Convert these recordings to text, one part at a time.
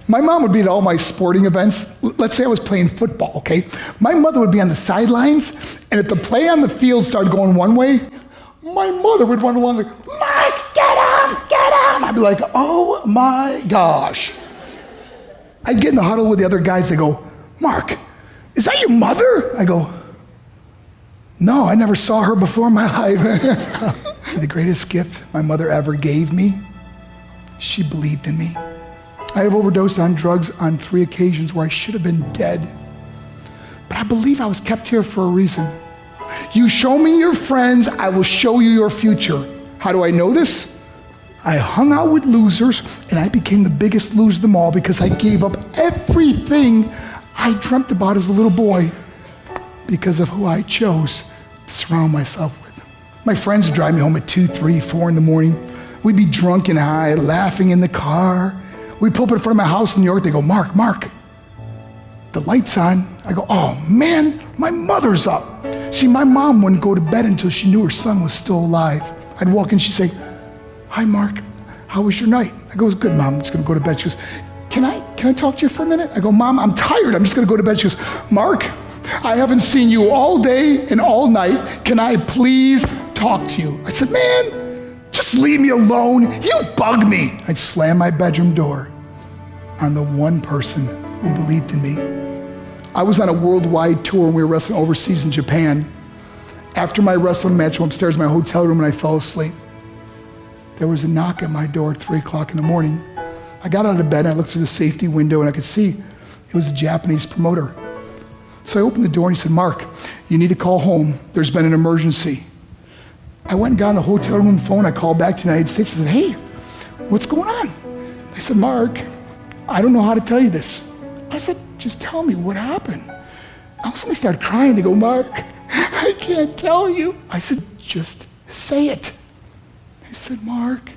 My mom would be at all my sporting events. Let's say I was playing football, okay? My mother would be on the sidelines, and if the play on the field started going one way, my mother would run along like, Mark, get him, get him. I'd be like, oh my gosh. I'd get in the huddle with the other guys. They go, Mark, is that your mother? I go, no, I never saw her before in my life. See, the greatest gift my mother ever gave me, she believed in me. I have overdosed on drugs on 3 occasions where I should have been dead. But I believe I was kept here for a reason. You show me your friends, I will show you your future. How do I know this? I hung out with losers, and I became the biggest loser of them all because I gave up everything I dreamt about as a little boy because of who I chose to surround myself with. My friends would drive me home at 2, 3, 4 in the morning. We'd be drunk and high, laughing in the car. We'd pull up in front of my house in New York. They go, Mark, the light's on. I go, oh man, my mother's up. See, my mom wouldn't go to bed until she knew her son was still alive. I'd walk in, she'd say, hi, Mark, how was your night? I go, it was good, Mom, I'm just gonna go to bed. She goes, can I talk to you for a minute? I go, Mom, I'm tired, I'm just gonna go to bed. She goes, Mark, I haven't seen you all day and all night. Can I please talk to you? I said, man, just leave me alone. You bug me. I'd slam my bedroom door on the one person who believed in me. I was on a worldwide tour and we were wrestling overseas in Japan. After my wrestling match, I went upstairs in my hotel room and I fell asleep. There was a knock at my door at 3 o'clock in the morning. I got out of bed and I looked through the safety window and I could see it was a Japanese promoter. So I opened the door and he said, Mark, you need to call home. There's been an emergency. I went and got on the hotel room phone. I called back to the United States and said, hey, what's going on? They said, Mark, I don't know how to tell you this. I said, just tell me what happened. All of a sudden they started crying. They go, Mark, I can't tell you. I said, just say it. They said, Mark,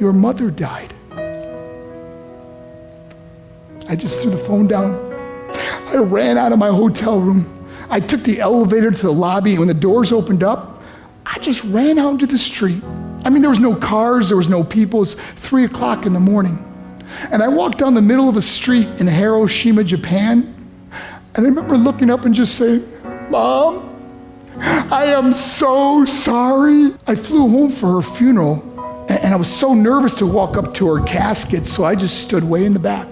your mother died. I just threw the phone down. I ran out of my hotel room. I took the elevator to the lobby, and when the doors opened up, I just ran out into the street. I mean, there was no cars, there was no people. It was 3 o'clock in the morning. And I walked down the middle of a street in Hiroshima, Japan, and I remember looking up and just saying, Mom, I am so sorry. I flew home for her funeral, and I was so nervous to walk up to her casket, so I just stood way in the back.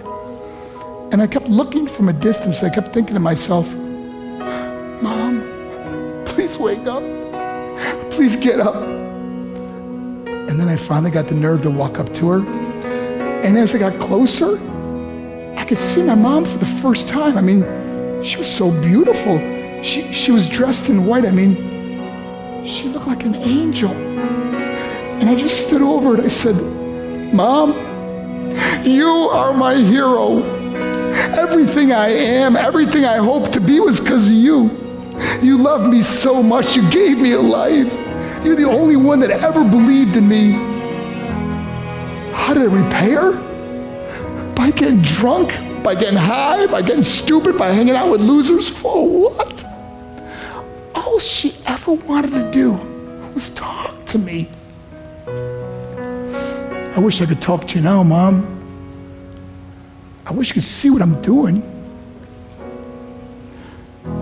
And I kept looking from a distance. I kept thinking to myself, Mom, please wake up. Please get up. And then I finally got the nerve to walk up to her. And as I got closer, I could see my mom for the first time. I mean, she was so beautiful. She was dressed in white. I mean, she looked like an angel. And I just stood over and I said, Mom, you are my hero. Everything I am, everything I hope to be was because of you. You loved me so much. You gave me a life. You're the only one that ever believed in me. How did I repay her? By getting drunk, by getting high, by getting stupid, by hanging out with losers? For what? All she ever wanted to do was talk to me. I wish I could talk to you now, Mom. I wish you could see what I'm doing.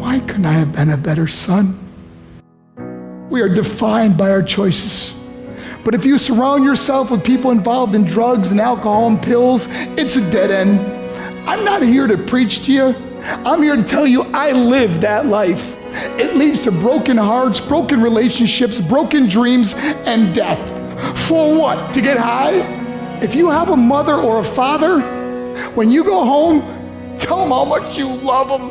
Why couldn't I have been a better son? We are defined by our choices. But if you surround yourself with people involved in drugs and alcohol and pills, it's a dead end. I'm not here to preach to you. I'm here to tell you I lived that life. It leads to broken hearts, broken relationships, broken dreams, and death. For what? To get high? If you have a mother or a father, when you go home, tell them how much you love them.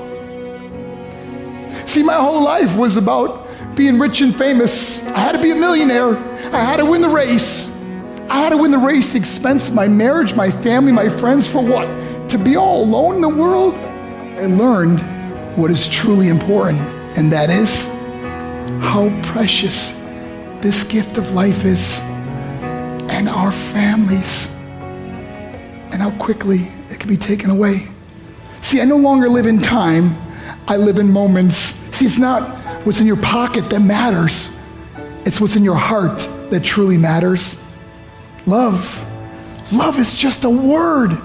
See, my whole life was about being rich and famous. I had to be a millionaire. I had to win the race. I had to win the race at the expense of my marriage, my family, my friends. For what? To be all alone in the world? I learned what is truly important, and that is how precious this gift of life is, and our families, and how quickly it can be taken away. See, I no longer live in time. I live in moments. See, it's not what's in your pocket that matters. It's what's in your heart that truly matters. Love Love is just a word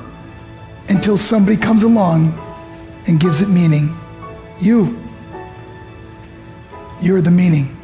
until somebody comes along and gives it meaning. You're the meaning.